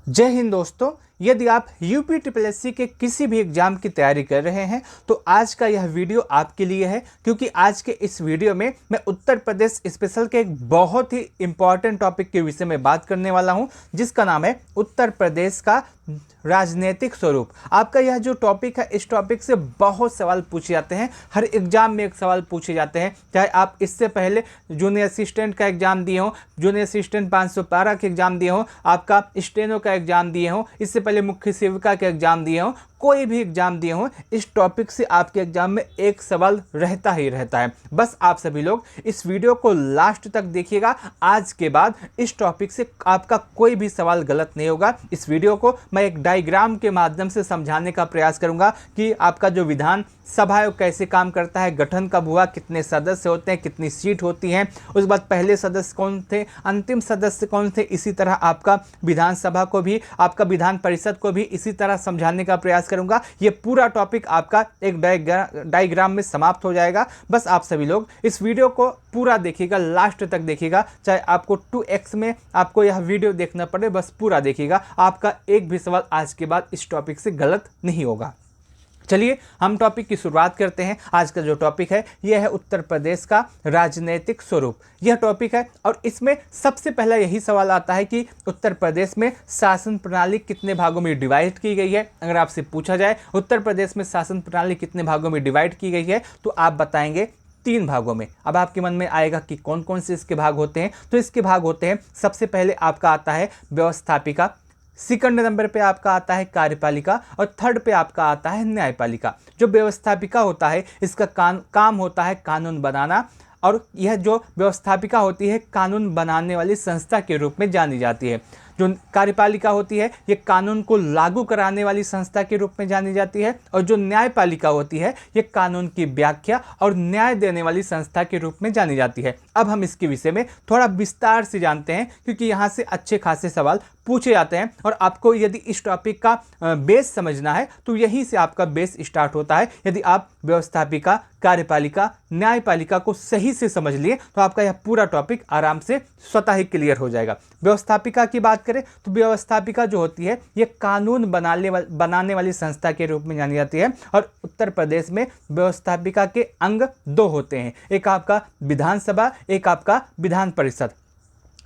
जय हिंद दोस्तों। यदि आप यूपी ट्रिपल एससी के किसी भी एग्जाम की तैयारी कर रहे हैं तो आज का यह वीडियो आपके लिए है, क्योंकि आज के इस वीडियो में मैं उत्तर प्रदेश स्पेशल के एक बहुत ही इंपॉर्टेंट टॉपिक के विषय में बात करने वाला हूं, जिसका नाम है उत्तर प्रदेश का राजनीतिक स्वरूप। आपका यह जो टॉपिक है, इस टॉपिक से बहुत सवाल पूछे जाते हैं, हर एग्जाम में एक सवाल पूछे जाते हैं। चाहे आप इससे पहले जूनियर असिस्टेंट का एग्जाम दिए हो, जूनियर असिस्टेंट 512 के एग्जाम दिए हो, आपका स्टेनो का एग्जाम दिए हो, इससे पहले मुख्य सेविका के एग्जाम दिए हो, कोई भी एग्जाम दिए हो, इस टॉपिक से आपके एग्जाम में एक सवाल रहता ही रहता है। बस आप सभी लोग इस वीडियो को लास्ट तक देखिएगा। आज के बाद इस टॉपिक से आपका कोई भी सवाल गलत नहीं होगा। इस वीडियो को मैं एक डायग्राम के माध्यम से समझाने का प्रयास करूंगा कि आपका जो विधान सभा है वो कैसे काम करता है, गठन कब हुआ, कितने सदस्य होते हैं, कितनी सीट होती हैं, उसके बाद पहले सदस्य कौन थे, अंतिम सदस्य कौन थे। इसी तरह आपका विधानसभा को भी, आपका विधान परिषद को भी इसी तरह समझाने का प्रयास करूंगा। ये पूरा टॉपिक आपका एक डायग्राम में समाप्त हो जाएगा। बस आप सभी लोग इस वीडियो को पूरा देखिएगा, लास्ट तक देखिएगा। चाहे आपको 2x में आपको यह वीडियो देखना पड़े, बस पूरा देखिएगा। आपका एक भी सवाल आज के बाद इस टॉपिक से गलत नहीं होगा। चलिए हम टॉपिक की शुरुआत करते हैं। आज का जो टॉपिक है यह है उत्तर प्रदेश का राजनीतिक स्वरूप। यह टॉपिक है और इसमें सबसे पहला यही सवाल आता है कि उत्तर प्रदेश में शासन प्रणाली कितने भागों में डिवाइड की गई है। अगर आपसे पूछा जाए उत्तर प्रदेश में शासन प्रणाली कितने भागों में डिवाइड की गई है तो आप बताएंगे 3 भागों में। अब आपके मन में आएगा कि कौन कौन से इसके भाग होते हैं। तो इसके भाग होते हैं, सबसे पहले आपका आता है व्यवस्थापिका, सेकंड नंबर पे आपका आता है कार्यपालिका और थर्ड पे आपका आता है न्यायपालिका। जो व्यवस्थापिका होता है इसका काम होता है कानून बनाना, और यह जो व्यवस्थापिका होती है कानून बनाने वाली संस्था के रूप में जानी जाती है। जो कार्यपालिका होती है ये कानून को लागू कराने वाली संस्था के रूप में जानी जाती है, और जो न्यायपालिका होती है ये कानून की व्याख्या और न्याय देने वाली संस्था के रूप में जानी जाती है। अब हम इसके विषय में थोड़ा विस्तार से जानते हैं, क्योंकि यहाँ से अच्छे खासे सवाल पूछे जाते हैं, और आपको यदि इस टॉपिक का बेस समझना है तो यहीं से आपका बेस स्टार्ट होता है। यदि आप व्यवस्थापिका, कार्यपालिका, न्यायपालिका को सही से समझ लिए तो आपका यह पूरा टॉपिक आराम से स्वतः ही क्लियर हो जाएगा। व्यवस्थापिका की बात करें तो व्यवस्थापिका जो होती है ये कानून बनाने वाली संस्था के रूप में जानी जाती है, और उत्तर प्रदेश में व्यवस्थापिका के अंग 2 होते हैं, एक आपका विधानसभा, एक आपका विधान परिषद।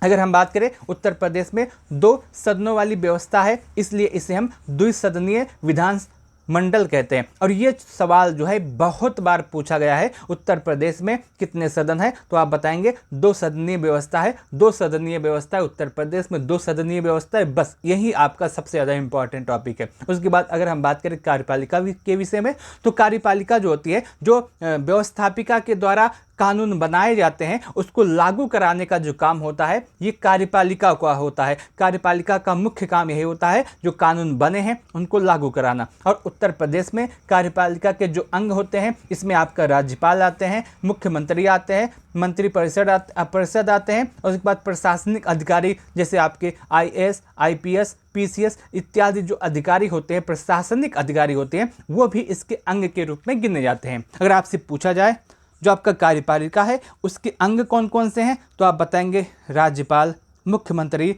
अगर हम बात करें उत्तर प्रदेश में 2 सदनों वाली व्यवस्था है, इसलिए इसे हम द्विसदनीय विधान मंडल कहते हैं। और ये सवाल जो है बहुत बार पूछा गया है, उत्तर प्रदेश में कितने सदन है, तो आप बताएंगे 2 सदनीय व्यवस्था है। 2 सदनीय व्यवस्था है उत्तर प्रदेश में, 2 सदनीय व्यवस्था है। बस यही आपका सबसे ज़्यादा इंपॉर्टेंट टॉपिक है। उसके बाद अगर हम बात करें कार्यपालिका के विषय में, तो कार्यपालिका जो होती है, जो व्यवस्थापिका के द्वारा कानून बनाए जाते हैं उसको लागू कराने का जो काम होता है ये कार्यपालिका का होता है। कार्यपालिका का मुख्य काम यही होता है जो कानून बने हैं उनको लागू कराना। और उत्तर प्रदेश में कार्यपालिका के जो अंग होते हैं इसमें आपका राज्यपाल आते हैं, मुख्यमंत्री आते हैं, मंत्री परिषद आते हैं, और उसके बाद प्रशासनिक अधिकारी जैसे आपके IAS, IPS, PCS इत्यादि जो अधिकारी होते हैं, प्रशासनिक अधिकारी होते हैं, वो भी इसके अंग के रूप में गिने जाते हैं। अगर आपसे पूछा जाए जो आपका कार्यपालिका है उसके अंग कौन कौन से हैं तो आप बताएंगे राज्यपाल, मुख्यमंत्री,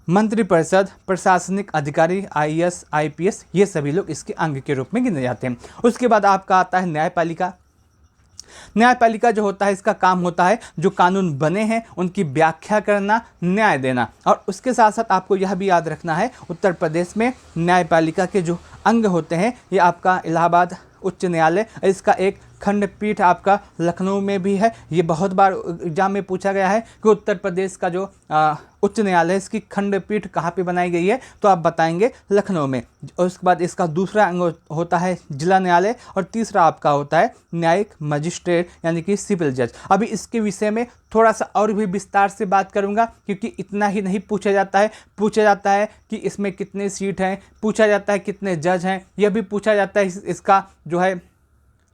मंत्री परिषद, प्रशासनिक अधिकारी, IAS, IPS, ये सभी लोग इसके अंग के रूप में गिने जाते हैं। उसके बाद आपका आता है न्यायपालिका। न्यायपालिका जो होता है इसका काम होता है जो कानून बने हैं उनकी व्याख्या करना, न्याय देना। और उसके साथ साथ आपको यह भी याद रखना है उत्तर प्रदेश में न्यायपालिका के जो अंग होते हैं ये आपका इलाहाबाद उच्च न्यायालय, इसका एक खंडपीठ आपका लखनऊ में भी है। ये बहुत बार एग्जाम में पूछा गया है कि उत्तर प्रदेश का जो उच्च न्यायालय इसकी खंडपीठ कहाँ पे बनाई गई है, तो आप बताएंगे लखनऊ में। उसके बाद इसका दूसरा अंग होता है जिला न्यायालय, और तीसरा आपका होता है न्यायिक मजिस्ट्रेट यानी कि सिविल जज। अभी इसके विषय में थोड़ा सा और भी विस्तार से बात करूंगा, क्योंकि इतना ही नहीं पूछा जाता है कि इसमें कितने सीट हैं, पूछा जाता है कितने जज हैं, यह भी पूछा जाता है इसका जो है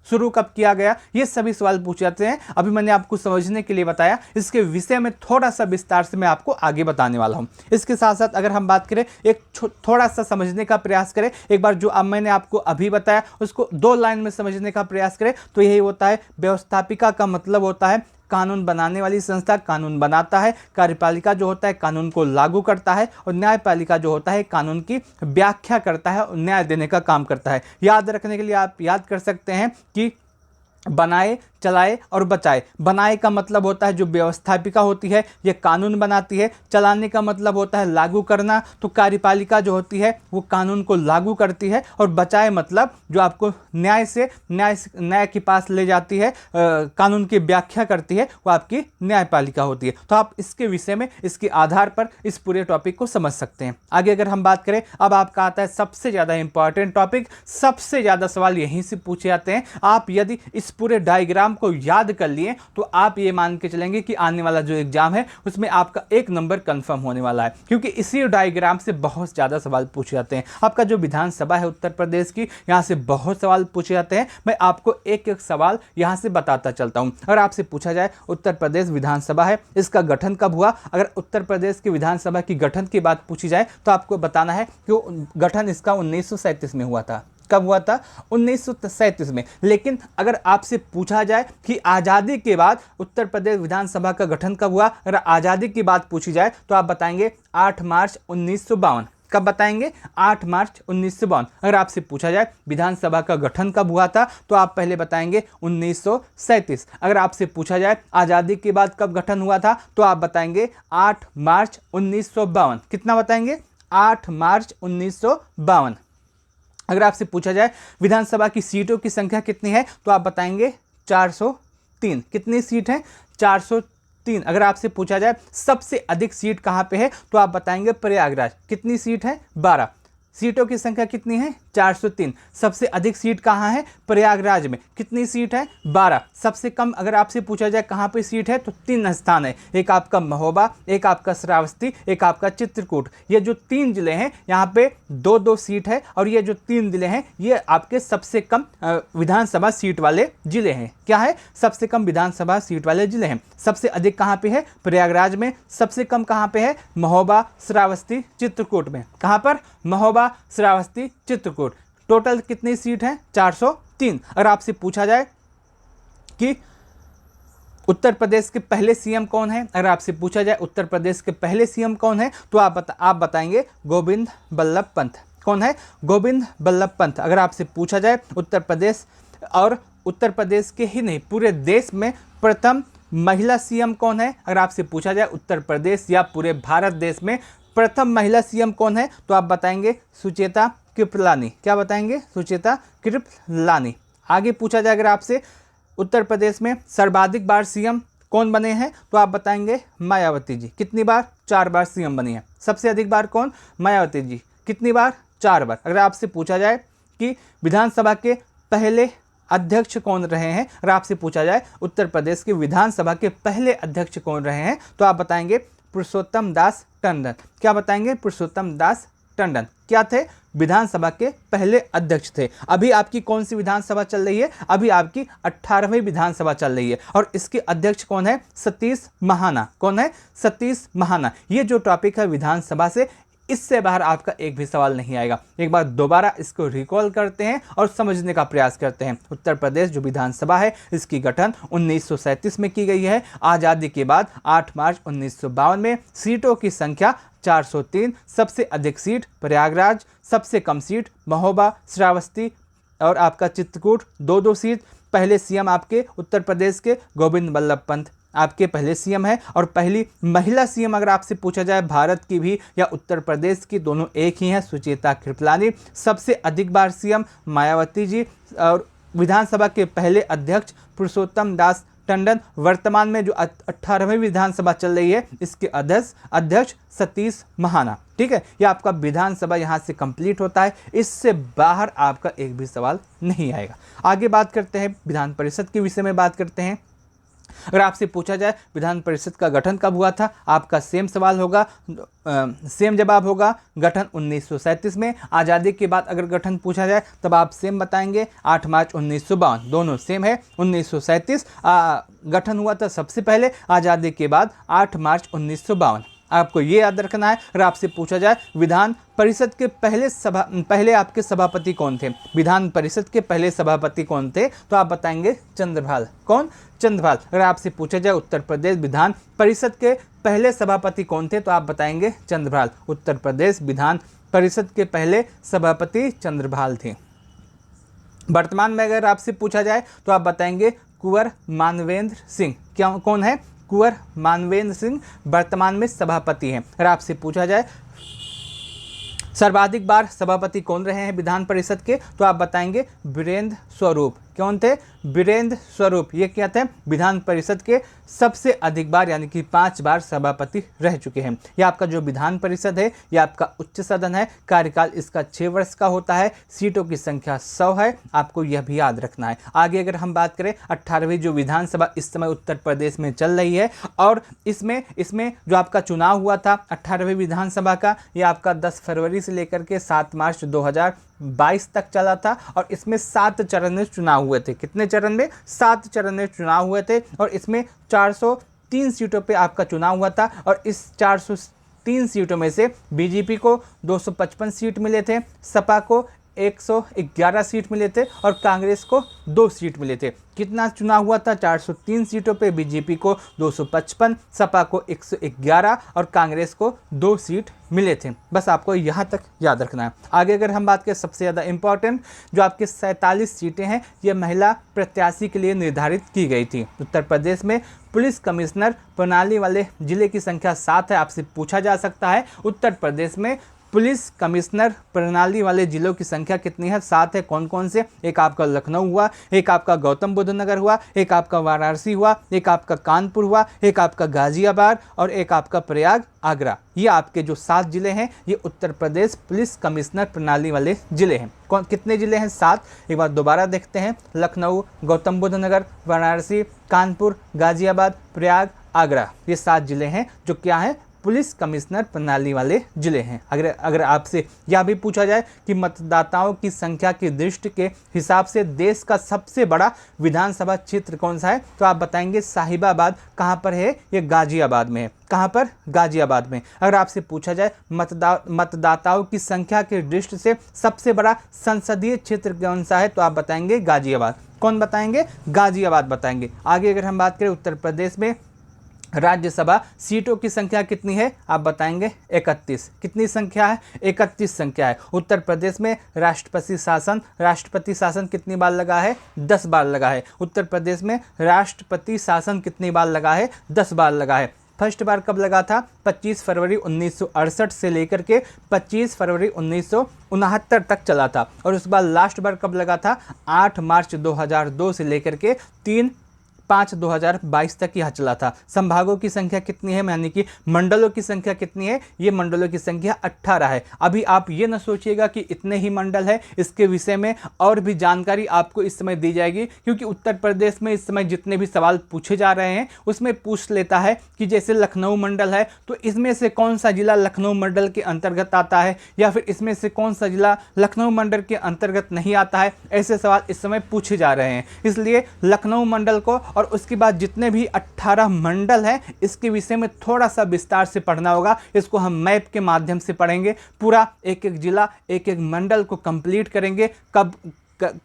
शुरू कब किया गया, ये सभी सवाल पूछे जाते हैं। अभी मैंने आपको समझने के लिए बताया, इसके विषय में थोड़ा सा विस्तार से मैं आपको आगे बताने वाला हूँ। इसके साथ साथ अगर हम बात करें, एक थोड़ा सा समझने का प्रयास करें, एक बार जो अब मैंने आपको अभी बताया उसको 2 लाइन में समझने का प्रयास करें, तो यही होता है व्यवस्थापिका का मतलब होता है कानून बनाने वाली संस्था कानून बनाता है, कार्यपालिका जो होता है कानून को लागू करता है, और न्यायपालिका जो होता है कानून की व्याख्या करता है और न्याय देने का काम करता है। याद रखने के लिए आप याद कर सकते हैं कि बनाए, चलाए और बचाए। बनाए का मतलब होता है जो व्यवस्थापिका होती है ये कानून बनाती है, चलाने का मतलब होता है लागू करना, तो कार्यपालिका जो होती है वो कानून को लागू करती है, और बचाए मतलब जो आपको न्याय के पास ले जाती है, कानून की व्याख्या करती है, वो आपकी न्यायपालिका होती है। तो आप इसके विषय में इसके आधार पर इस पूरे टॉपिक को समझ सकते हैं। आगे अगर हम बात करें, अब आपका आता है सबसे ज़्यादा इंपॉर्टेंट टॉपिक, सबसे ज़्यादा सवाल यहीं से पूछे जाते हैं। आप यदि इस पूरे डायग्राम को याद कर लिए तो आप ये मान के चलेंगे कि आने वाला जो एग्जाम है उसमें आपका 1 नंबर कंफर्म होने वाला है, क्योंकि इसी डायग्राम से बहुत ज़्यादा सवाल पूछे जाते हैं। आपका जो विधानसभा है उत्तर प्रदेश की, यहाँ से बहुत सवाल पूछे जाते हैं। मैं आपको एक एक सवाल यहाँ से बताता चलता हूँ। अगर आपसे पूछा जाए उत्तर प्रदेश विधानसभा है, इसका गठन कब हुआ, अगर उत्तर प्रदेश की विधानसभा की गठन की बात पूछी जाए तो आपको बताना है कि गठन इसका 1937 में हुआ था। कब हुआ था? 1937 में। लेकिन अगर आपसे पूछा जाए कि आज़ादी के बाद उत्तर प्रदेश विधानसभा का गठन कब हुआ, अगर आज़ादी की बात पूछी जाए तो आप बताएंगे 8 मार्च 1952। कब बताएंगे? 8 मार्च 1952। अगर आपसे पूछा जाए विधानसभा का गठन कब हुआ था तो आप पहले बताएंगे 1937। अगर आपसे पूछा जाए आज़ादी के बाद कब गठन हुआ था तो आप बताएंगे 8 मार्च 1952। कितना बताएंगे? 8 मार्च 1952। अगर आपसे पूछा जाए विधानसभा की सीटों की संख्या कितनी है तो आप बताएंगे 403। कितनी सीट है? 403। अगर आपसे पूछा जाए सबसे अधिक सीट कहाँ पे है तो आप बताएंगे प्रयागराज। कितनी सीट है? 12। सीटों की संख्या कितनी है? 403। सबसे अधिक सीट कहाँ है? प्रयागराज में। कितनी सीट है? 12। सबसे कम अगर आपसे पूछा जाए कहाँ पे सीट है तो 3 स्थान है, एक आपका महोबा, एक आपका श्रावस्ती, एक आपका चित्रकूट। ये जो 3 जिले हैं यहाँ पे 2-2 सीट है, और ये जो 3 जिले हैं ये आपके सबसे कम विधानसभा सीट वाले जिले हैं। क्या है? सबसे कम विधानसभा सीट वाले जिले हैं। सबसे अधिक कहाँ पे है? प्रयागराज में। सबसे कम कहाँ पे है? महोबा, श्रावस्ती, चित्रकूट में। कहाँ पर? महोबा, श्रावस्ती, चित्रकूट। टोटल कितनी सीट है? 403। अगर आपसे पूछा जाए कि उत्तर प्रदेश के पहले सीएम कौन है, अगर आपसे पूछा जाए उत्तर प्रदेश के पहले सीएम कौन है तो आप बताएंगे गोविंद बल्लभ पंत। कौन है? गोविंद बल्लभ पंत। अगर आपसे पूछा जाए उत्तर प्रदेश, और उत्तर प्रदेश के ही नहीं पूरे देश में प्रथम महिला सीएम कौन है, अगर आपसे पूछा जाए उत्तर प्रदेश या पूरे भारत देश में प्रथम महिला सीएम कौन है तो आप बताएंगे सुचेता कृपलानी। क्या बताएंगे? सुचेता कृपलानी। आगे पूछा जाए अगर आपसे उत्तर प्रदेश में सर्वाधिक बार सीएम कौन बने हैं तो आप बताएंगे मायावती जी। कितनी बार? 4 बार सीएम बनी है। सबसे अधिक बार कौन? मायावती जी। कितनी बार? 4 बार। अगर आपसे पूछा जाए कि विधानसभा के पहले अध्यक्ष कौन रहे हैं, अगर आपसे पूछा जाए उत्तर प्रदेश के विधानसभा के पहले अध्यक्ष कौन रहे हैं तो आप बताएंगे पुरुषोत्तम दास टंडन। क्या बताएंगे? पुरुषोत्तम दास टंडन। क्या थे? विधानसभा के पहले अध्यक्ष थे। अभी आपकी कौन सी विधानसभा चल रही है? अभी आपकी 18वीं विधानसभा चल रही है, और इसके अध्यक्ष कौन है? सतीश महाना। कौन है? सतीश महाना। ये जो टॉपिक है विधानसभा से, इससे बाहर आपका एक भी सवाल नहीं आएगा। एक बार दोबारा इसको रिकॉल करते हैं और समझने का प्रयास करते हैं। उत्तर प्रदेश जो विधानसभा है इसकी गठन 1937 में की गई है। आज़ादी के बाद 8 मार्च 1952 में। सीटों की संख्या 403। सबसे अधिक सीट प्रयागराज, सबसे कम सीट महोबा, श्रावस्ती और आपका चित्रकूट 2-2 सीट। पहले सीएम आपके उत्तर प्रदेश के गोविंद बल्लभ पंत आपके पहले सीएम है, और पहली महिला सीएम अगर आपसे पूछा जाए भारत की भी या उत्तर प्रदेश की, दोनों एक ही हैं, सुचेता कृपलानी। सबसे अधिक बार सीएम मायावती जी, और विधानसभा के पहले अध्यक्ष पुरुषोत्तम दास टंडन। वर्तमान में जो 18वीं विधानसभा चल रही है इसके अध्यक्ष सतीश महाना। ठीक है, यह आपका विधानसभा यहाँ से कंप्लीट होता है। इससे बाहर आपका एक भी सवाल नहीं आएगा। आगे बात करते हैं विधान परिषद के विषय में बात करते हैं। अगर आपसे पूछा जाए विधान परिषद का गठन कब हुआ था, आपका सेम सवाल होगा, सेम जवाब होगा, गठन 1937 में। आज़ादी के बाद अगर गठन पूछा जाए तब आप सेम बताएंगे 8 मार्च 1952। दोनों सेम है। 1937 गठन हुआ था सबसे पहले, आज़ादी के बाद 8 मार्च 1952। आपको ये याद रखना है। अगर आपसे पूछा जाए विधान परिषद के पहले आपके सभापति कौन थे, विधान परिषद के पहले सभापति कौन थे, तो आप बताएंगे चंद्रभाल। कौन? चंद्रभाल। अगर आपसे पूछा जाए उत्तर प्रदेश विधान परिषद के पहले सभापति कौन थे, तो आप बताएंगे चंद्रभाल। उत्तर प्रदेश विधान परिषद के पहले सभापति चंद्रभाल थे। वर्तमान में अगर आपसे पूछा जाए तो आप बताएंगे कुंवर मानवेंद्र सिंह। क्या कौन है? कुंवर मानवेंद्र सिंह वर्तमान में सभापति हैं। अगर आपसे पूछा जाए सर्वाधिक बार सभापति कौन रहे हैं विधान परिषद के, तो आप बताएंगे वीरेंद्र स्वरूप। कौन थे? वीरेंद्र स्वरूप। ये क्या थे? विधान परिषद के सबसे अधिक बार यानी कि 5 बार सभापति रह चुके हैं। ये आपका जो विधान परिषद है ये आपका उच्च सदन है, कार्यकाल इसका 6 वर्ष का होता है, सीटों की संख्या 100 है, आपको यह भी याद रखना है। आगे अगर हम बात करें 18वीं जो विधानसभा इस समय उत्तर प्रदेश में चल रही है और इसमें जो आपका चुनाव हुआ था 18वीं विधानसभा का, ये आपका 10 फरवरी से लेकर के 7 मार्च 2022 तक चला था और इसमें 7 चरण में चुनाव हुए थे। कितने चरण में? 7 चरण में चुनाव हुए थे और इसमें 403 सीटों पे आपका चुनाव हुआ था और इस 403 सीटों में से बीजेपी को 255 सीट मिले थे, सपा को 111 सीट मिले थे और कांग्रेस को 2 सीट मिले थे। कितना चुनाव हुआ था? 403 सीटों पे बीजेपी को 255, सपा को 111 और कांग्रेस को 2 सीट मिले थे। बस आपको यहाँ तक याद रखना है। आगे अगर हम बात करें सबसे ज़्यादा इम्पॉर्टेंट जो आपके 47 सीटें हैं ये महिला प्रत्याशी के लिए निर्धारित की गई थी। उत्तर प्रदेश में पुलिस कमिश्नर प्रणाली वाले जिले की संख्या 7 है। आपसे पूछा जा सकता है उत्तर प्रदेश में पुलिस कमिश्नर प्रणाली वाले जिलों की संख्या कितनी है? 7 है। कौन कौन से? एक आपका लखनऊ हुआ, एक आपका गौतम बुद्ध नगर हुआ, एक आपका वाराणसी हुआ, एक आपका कानपुर हुआ, एक आपका गाजियाबाद और एक आपका प्रयाग आगरा। ये आपके जो 7 जिले हैं ये उत्तर प्रदेश पुलिस कमिश्नर प्रणाली वाले जिले हैं। कौन कितने जिले हैं? 7। एक बार दोबारा देखते हैं, लखनऊ, गौतम बुद्ध नगर, वाराणसी, कानपुर, गाजियाबाद, प्रयाग, आगरा। ये 7 जिले हैं जो क्या हैं? पुलिस कमिश्नर प्रणाली वाले जिले हैं। अगर आपसे यह भी पूछा जाए कि मतदाताओं की संख्या की दृष्टि के हिसाब से देश का सबसे बड़ा विधानसभा क्षेत्र कौन सा है, तो आप बताएंगे साहिबाबाद। कहाँ पर है? ये गाजियाबाद में है। कहाँ पर? गाजियाबाद में। अगर आपसे पूछा जाए मतदाताओं की संख्या की दृष्टि से सबसे बड़ा संसदीय क्षेत्र कौन सा है, तो आप बताएंगे गाजियाबाद। कौन बताएंगे? गाजियाबाद बताएंगे। आगे अगर हम बात करें उत्तर प्रदेश में राज्यसभा सीटों की संख्या कितनी है, आप बताएंगे 31। कितनी संख्या है? 31 संख्या है। उत्तर प्रदेश में राष्ट्रपति शासन कितनी बार लगा है? 10 बार लगा है। उत्तर प्रदेश में राष्ट्रपति शासन कितनी बार लगा है? 10 बार लगा है। फर्स्ट बार कब लगा था? 25 फरवरी 1968 से लेकर के 25 फरवरी 1969 तक चला था और उसके बाद लास्ट बार कब लगा था? 8 मार्च 2002 से लेकर के 3/5/2022 तक यह चला था। संभागों की संख्या कितनी है, यानी कि मंडलों की संख्या कितनी है? ये मंडलों की संख्या 18 है। अभी आप ये न सोचिएगा कि इतने ही मंडल है, इसके विषय में और भी जानकारी आपको इस समय दी जाएगी, क्योंकि उत्तर प्रदेश में इस समय जितने भी सवाल पूछे जा रहे हैं उसमें पूछ लेता है कि जैसे लखनऊ मंडल है तो इसमें से कौन सा जिला लखनऊ मंडल के अंतर्गत आता है, या फिर इसमें से कौन सा जिला लखनऊ मंडल के अंतर्गत नहीं आता है। ऐसे सवाल इस समय पूछे जा रहे हैं, इसलिए लखनऊ मंडल को और उसके बाद जितने भी 18 मंडल हैं इसके विषय में थोड़ा सा विस्तार से पढ़ना होगा। इसको हम मैप के माध्यम से पढ़ेंगे, पूरा एक एक जिला एक एक मंडल को कंप्लीट करेंगे। कब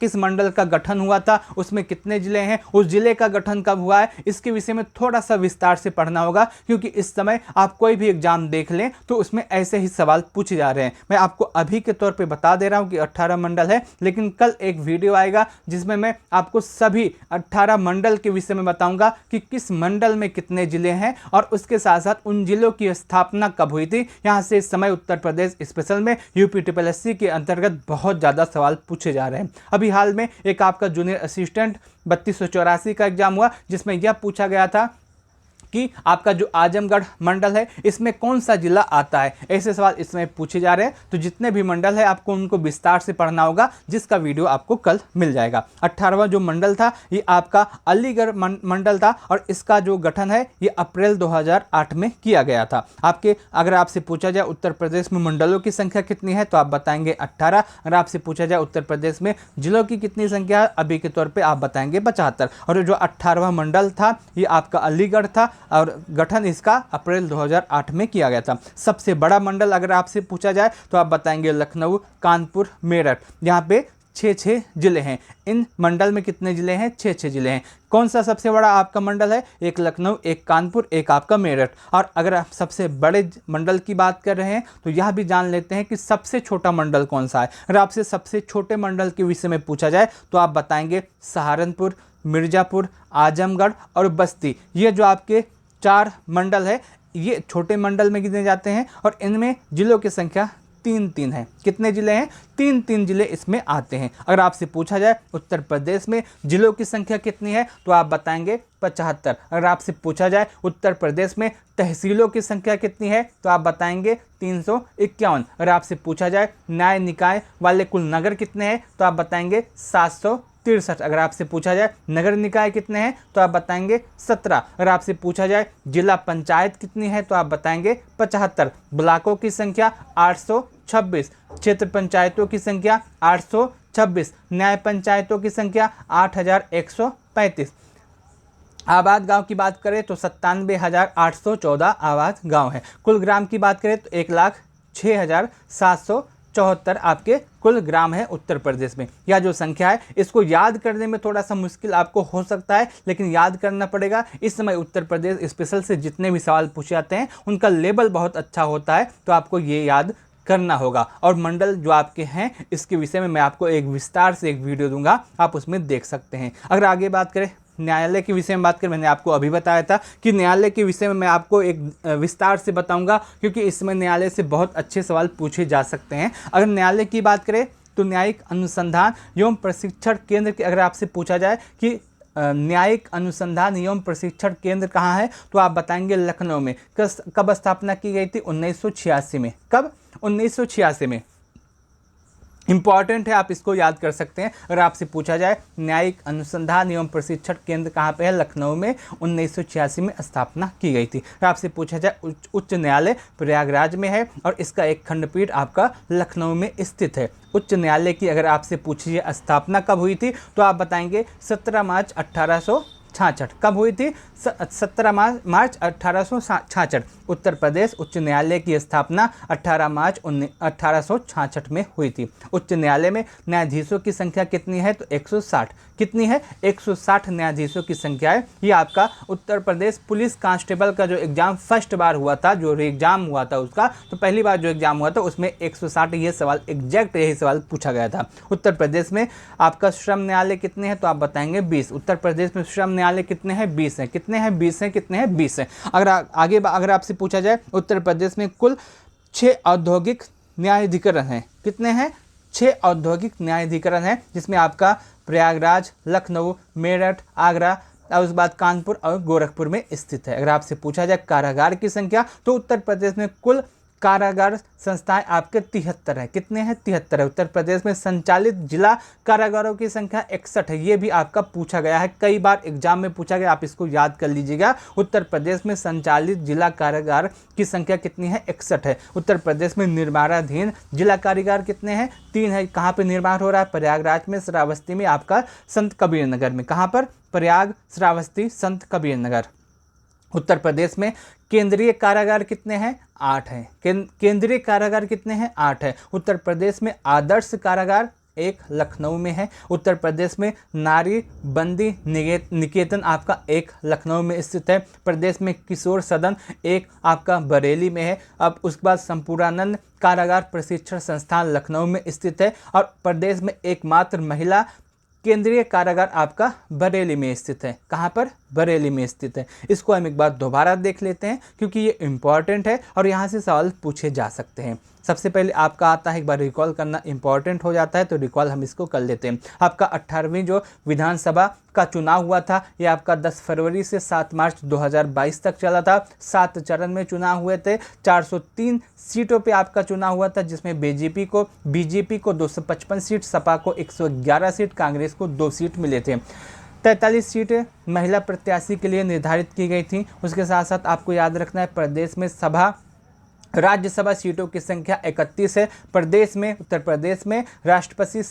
किस मंडल का गठन हुआ था, उसमें कितने जिले हैं, उस जिले का गठन कब हुआ है, इसके विषय में थोड़ा सा विस्तार से पढ़ना होगा, क्योंकि इस समय आप कोई भी एग्जाम देख लें तो उसमें ऐसे ही सवाल पूछे जा रहे हैं। मैं आपको अभी के तौर पे बता दे रहा हूं कि 18 मंडल है, लेकिन कल एक वीडियो आएगा जिसमें मैं आपको सभी 18 मंडल के विषय में बताऊंगा कि किस मंडल में कितने जिले हैं और उसके साथ साथ उन जिलों की स्थापना कब हुई थी। यहाँ से इस समय उत्तर प्रदेश स्पेशल में UPSSC के अंतर्गत बहुत ज़्यादा सवाल पूछे जा रहे हैं। अभी हाल में एक आपका जूनियर असिस्टेंट 3284 का एग्जाम हुआ जिसमें यह पूछा गया था कि आपका जो आजमगढ़ मंडल है इसमें कौन सा जिला आता है। ऐसे सवाल इसमें पूछे जा रहे हैं, तो जितने भी मंडल है आपको उनको विस्तार से पढ़ना होगा, जिसका वीडियो आपको कल मिल जाएगा। 18वां जो मंडल था ये आपका अलीगढ़ मंडल था और इसका जो गठन है ये अप्रैल 2008 में किया गया था। अगर आपसे पूछा जाए उत्तर प्रदेश में मंडलों की संख्या कितनी है, तो आप बताएंगे 18। अगर आपसे पूछा जाए उत्तर प्रदेश में जिलों की कितनी संख्या है, अभी के तौर पर आप बताएंगे 75। और जो 18वां मंडल था ये आपका अलीगढ़ था, और गठन इसका अप्रैल 2008 में किया गया था। सबसे बड़ा मंडल अगर आपसे पूछा जाए तो आप बताएंगे लखनऊ, कानपुर, मेरठ। यहाँ पे 6 जिले हैं। इन मंडल में कितने जिले हैं? 6 जिले हैं। कौन सा सबसे बड़ा आपका मंडल है? एक लखनऊ, एक कानपुर, एक आपका मेरठ। और अगर आप सबसे बड़े मंडल की बात कर रहे हैं तो यह भी जान लेते हैं कि सबसे छोटा मंडल कौन सा है। अगर आपसे सबसे छोटे मंडल के विषय में पूछा जाए तो आप बताएंगे सहारनपुर, मिर्ज़ापुर, आजमगढ़ और बस्ती। ये जो आपके 4 मंडल है ये छोटे मंडल में गिने जाते हैं और इनमें जिलों की संख्या 3 है। कितने जिले हैं? 3 जिले इसमें आते हैं। अगर आपसे पूछा जाए उत्तर प्रदेश में जिलों की संख्या कितनी है तो आप बताएंगे 75। अगर आपसे पूछा जाए उत्तर प्रदेश में तहसीलों की संख्या कितनी है तो आप बताएंगे 351। अगर आपसे पूछा जाए न्याय निकाय वाले कुल नगर कितने हैं तो आप बताएंगे 763। अगर आपसे पूछा जाए नगर निकाय कितने हैं तो आप बताएंगे 17। अगर आपसे पूछा जाए जिला पंचायत कितनी है तो आप बताएंगे 75। ब्लॉकों की संख्या 826, क्षेत्र पंचायतों की संख्या 826, न्याय पंचायतों की संख्या 8135। आबाद गांव की बात करें तो 97,814 आबाद गांव है। कुल ग्राम की बात करें तो 1,06,774 आपके कुल ग्राम है उत्तर प्रदेश में। यह जो संख्या है इसको याद करने में थोड़ा सा मुश्किल आपको हो सकता है, लेकिन याद करना पड़ेगा। इस समय उत्तर प्रदेश स्पेशल से जितने भी सवाल पूछे जाते हैं उनका लेवल बहुत अच्छा होता है, तो आपको ये याद करना होगा। और मंडल जो आपके हैं इसके विषय में मैं आपको एक विस्तार से एक वीडियो दूंगा, आप उसमें देख सकते हैं। अगर आगे बात करें न्यायालय के विषय में बात करें, मैंने आपको अभी बताया था कि न्यायालय के विषय में मैं आपको एक विस्तार से बताऊंगा, क्योंकि इसमें न्यायालय से बहुत अच्छे सवाल पूछे जा सकते हैं। अगर न्यायालय की बात करें तो न्यायिक अनुसंधान एवं प्रशिक्षण केंद्र की अगर आपसे पूछा जाए कि न्यायिक अनुसंधान एवं प्रशिक्षण केंद्र कहाँ है तो आप बताएंगे लखनऊ में। कब स्थापना की गई थी? 1986 में। कब? 1986 में। इंपॉर्टेंट है, आप इसको याद कर सकते हैं। अगर आपसे पूछा जाए न्यायिक अनुसंधान एवं प्रशिक्षण केंद्र कहाँ पे है? लखनऊ में 1986 में स्थापना की गई थी। अगर आपसे पूछा जाए उच्च न्यायालय प्रयागराज में है और इसका एक खंडपीठ आपका लखनऊ में स्थित है। उच्च न्यायालय की अगर आपसे पूछिए स्थापना कब हुई थी तो आप बताएंगे 17 मार्च 1866। कब हुई थी? 17 मार्च 1866। उत्तर प्रदेश उच्च न्यायालय की स्थापना 18 मार्च 1866 में हुई थी। उच्च न्यायालय में न्यायाधीशों की संख्या कितनी है तो 160। कितनी है? 160 न्यायाधीशों की संख्या है। ये आपका उत्तर प्रदेश पुलिस कांस्टेबल का जो एग्जाम फर्स्ट बार हुआ था, जो एग्जाम हुआ था उसका, तो पहली बार जो एग्जाम हुआ था उसमें 160 ये सवाल एग्जैक्ट यही सवाल पूछा गया था। उत्तर प्रदेश में आपका श्रम न्यायालय कितने हैं तो आप बताएंगे 20। उत्तर प्रदेश में श्रम न्यायालय कितने हैं? 20 हैं। कितने हैं? 20 हैं। कितने हैं? 20 हैं। अगर आपसे पूछा जाए उत्तर प्रदेश में कुल 6 औद्योगिक न्यायाधिकरण हैं। कितने हैं? 6 औद्योगिक न्यायाधिकरण हैं, जिसमें आपका प्रयागराज, लखनऊ, मेरठ, आगरा और उसके बाद कानपुर और गोरखपुर में स्थित है। अगर आपसे पूछा जाए कारागार की संख्या तो उत्तर प्रदेश में कुल कारागार संस्थाएं आपके 73 है। कितने हैं? 73 है। उत्तर प्रदेश में संचालित जिला कारागारों की संख्या 61 है। ये भी आपका पूछा गया है, कई बार एग्जाम में पूछा गया, आप इसको याद कर लीजिएगा। उत्तर प्रदेश में संचालित जिला कारागार की संख्या कितनी है? 61 है। उत्तर प्रदेश में निर्माणाधीन जिला कारागार कितने हैं? 3 है। कहाँ पे निर्माण हो रहा है? प्रयागराज में, श्रावस्ती में, आपका संत कबीर नगर में। कहाँ पर? प्रयाग, श्रावस्ती, संत कबीर नगर। उत्तर प्रदेश में केंद्रीय कारागार कितने हैं? 8 हैं। केंद्रीय कारागार कितने हैं? 8 है। उत्तर प्रदेश में आदर्श कारागार एक लखनऊ में है। उत्तर प्रदेश में नारी बंदी निकेतन आपका एक लखनऊ में स्थित है। प्रदेश में किशोर सदन एक आपका बरेली में है। अब उसके बाद संपूर्णानंद कारागार प्रशिक्षण संस्थान लखनऊ में स्थित है। और प्रदेश में एकमात्र महिला केंद्रीय कारागार आपका बरेली में स्थित है। कहाँ पर? बरेली में स्थित है। इसको हम एक बार दोबारा देख लेते हैं क्योंकि ये इंपॉर्टेंट है और यहाँ से सवाल पूछे जा सकते हैं। सबसे पहले आपका आता है, एक बार रिकॉल करना इंपॉर्टेंट हो जाता है, तो रिकॉल हम इसको कर लेते हैं। आपका 18वीं जो विधानसभा का चुनाव हुआ था ये आपका 10 फरवरी से 7 मार्च 2022 तक चला था। 7 चरण में चुनाव हुए थे। 403 सीटों पे आपका चुनाव हुआ था, जिसमें बीजेपी को 255 सीट, सपा को 111 सीट, कांग्रेस को 2 सीट मिले थे। 43 सीटें महिला प्रत्याशी के लिए निर्धारित की गई थी। उसके साथ साथ आपको याद रखना है प्रदेश में सभा राज्यसभा सीटों की संख्या 31 है। प्रदेश में, उत्तर प्रदेश में राष्ट्रपति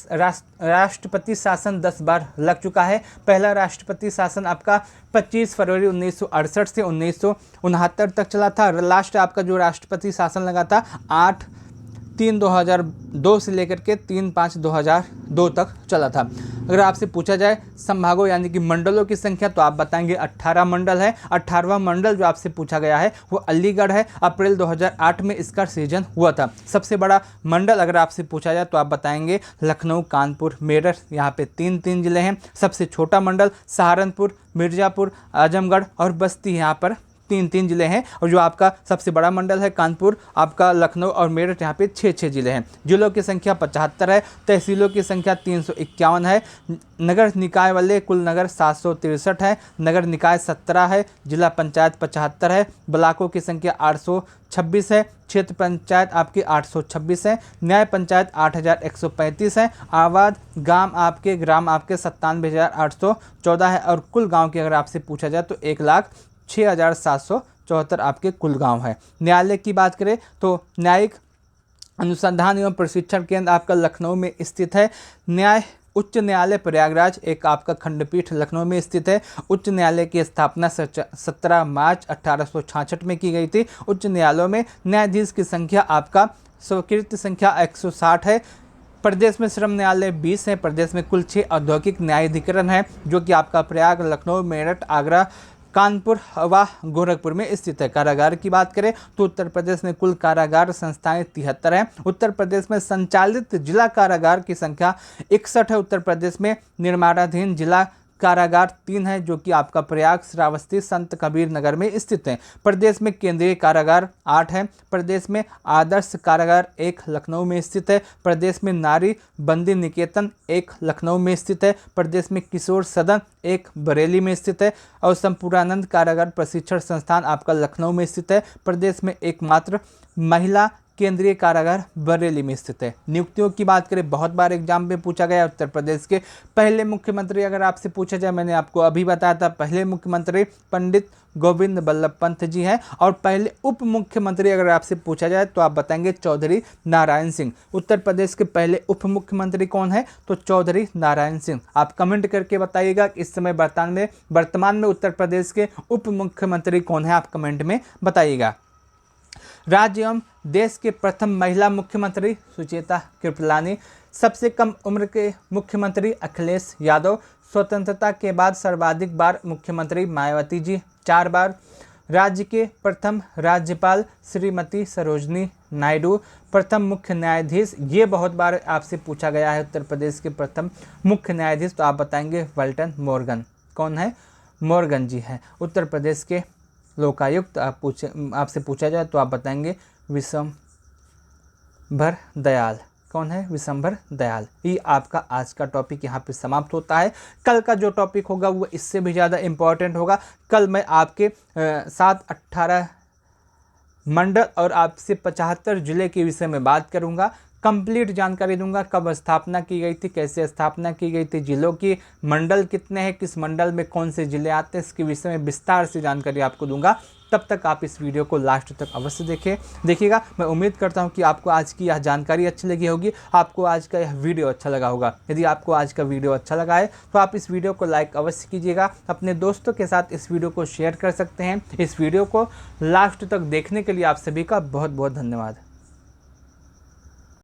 शासन 10 बार लग चुका है। पहला राष्ट्रपति शासन आपका 25 फरवरी 1968 से 1969 तक चला था। लास्ट आपका जो राष्ट्रपति शासन लगा था 8/3/2002 से लेकर के 3/5/2002 तक चला था। अगर आपसे पूछा जाए संभागों यानी कि मंडलों की संख्या तो आप बताएंगे 18 मंडल है। 18वां मंडल जो आपसे पूछा गया है वो अलीगढ़ है। अप्रैल 2008 में इसका सृजन हुआ था। सबसे बड़ा मंडल अगर आपसे पूछा जाए तो आप बताएंगे लखनऊ, कानपुर, मेरठ, यहाँ पे 3 जिले हैं। सबसे छोटा मंडल सहारनपुर, मिर्ज़ापुर, आजमगढ़ और बस्ती, यहाँ पर 3 जिले हैं। और जो आपका सबसे बड़ा मंडल है कानपुर, आपका लखनऊ और मेरठ, यहाँ पे 6 जिले हैं। जिलों की संख्या 75 है। तहसीलों की संख्या 351 है। नगर निकाय वाले कुल नगर 763 है। नगर निकाय 17 है। जिला पंचायत 75 है। ब्लॉकों की संख्या 826 है। क्षेत्र पंचायत आपकी 826 है। न्याय पंचायत 8135 है। आबाद ग्राम आपके 97,814 है। और कुल गाँव की अगर आपसे पूछा जाए तो 1,06,774 आपके कुल गांव है। न्यायालय की बात करें तो न्यायिक अनुसंधान एवं प्रशिक्षण केंद्र आपका लखनऊ में स्थित है। उच्च न्यायालय प्रयागराज एक आपका खंडपीठ लखनऊ में स्थित है। उच्च न्यायालय की स्थापना 17 मार्च 1866 में की गई थी। उच्च न्यायालयों में न्यायाधीश की संख्या आपका स्वीकृत संख्या 160 है। प्रदेश में श्रम न्यायालय 20 है। प्रदेश में कुल 6 औद्योगिक न्यायाधिकरण है जो कि आपका प्रयाग, लखनऊ, मेरठ, आगरा, कानपुर व गोरखपुर में स्थित है। कारागार की बात करें तो उत्तर प्रदेश में कुल कारागार संस्थाएं 73 हैं। उत्तर प्रदेश में संचालित जिला कारागार की संख्या 61 है। उत्तर प्रदेश में निर्माणाधीन जिला कारागार 3 है जो कि आपका प्रयाग, श्रावस्ती, संत कबीर नगर में स्थित है। प्रदेश में केंद्रीय कारागार 8 है। प्रदेश में आदर्श कारागार 1 लखनऊ में स्थित है। प्रदेश में नारी बंदी निकेतन 1 लखनऊ में स्थित है। प्रदेश में किशोर सदन 1 बरेली में स्थित है। और संपूर्णानंद कारागार प्रशिक्षण संस्थान आपका लखनऊ में स्थित है। प्रदेश में एकमात्र महिला केंद्रीय कारागार बरेली में स्थित है। नियुक्तियों की बात करें, बहुत बार एग्जाम में पूछा गया। उत्तर प्रदेश के पहले मुख्यमंत्री अगर आपसे पूछा जाए, मैंने आपको अभी बताया था, पहले मुख्यमंत्री पंडित गोविंद बल्लभ पंत जी हैं। और पहले उप मुख्यमंत्री अगर आपसे पूछा जाए तो आप बताएंगे चौधरी नारायण सिंह। उत्तर प्रदेश के पहले उप मुख्यमंत्री कौन है? तो चौधरी नारायण सिंह। आप कमेंट करके बताइएगा इस समय वर्तमान में उत्तर प्रदेश के उप मुख्यमंत्री कौन है, आप कमेंट में बताइएगा। राज्य एवं देश के प्रथम महिला मुख्यमंत्री सुचेता कृपलानी। सबसे कम उम्र के मुख्यमंत्री अखिलेश यादव। स्वतंत्रता के बाद सर्वाधिक बार मुख्यमंत्री मायावती जी 4 बार। राज्य के प्रथम राज्यपाल श्रीमती सरोजनी नायडू। प्रथम मुख्य न्यायाधीश, ये बहुत बार आपसे पूछा गया है, उत्तर प्रदेश के प्रथम मुख्य न्यायाधीश तो आप बताएंगे वाल्टन मोर्गन। कौन है? मोर्गन जी हैं। उत्तर प्रदेश के लोकायुक्त आपसे पूछा जाए तो आप बताएंगे विशंभर दयाल। कौन है? विशंभर दयाल। ये आपका आज का टॉपिक यहाँ पे समाप्त होता है। कल का जो टॉपिक होगा वो इससे भी ज़्यादा इम्पॉर्टेंट होगा। कल मैं आपके 18 मंडल और आपसे 75 जिले के विषय में बात करूँगा। कंप्लीट जानकारी दूंगा, कब स्थापना की गई थी, कैसे स्थापना की गई थी, जिलों की, मंडल कितने हैं, किस मंडल में कौन से जिले आते हैं, इसके विषय में विस्तार से जानकारी आपको दूंगा। तब तक आप इस वीडियो को लास्ट तक अवश्य देखिएगा। मैं उम्मीद करता हूं कि आपको आज की यह जानकारी अच्छी लगी होगी, आपको आज का यह वीडियो अच्छा लगा होगा। यदि आपको आज का वीडियो अच्छा लगा है तो आप इस वीडियो को लाइक अवश्य कीजिएगा। अपने दोस्तों के साथ इस वीडियो को शेयर कर सकते हैं। इस वीडियो को लास्ट तक देखने के लिए आप सभी का बहुत बहुत धन्यवाद।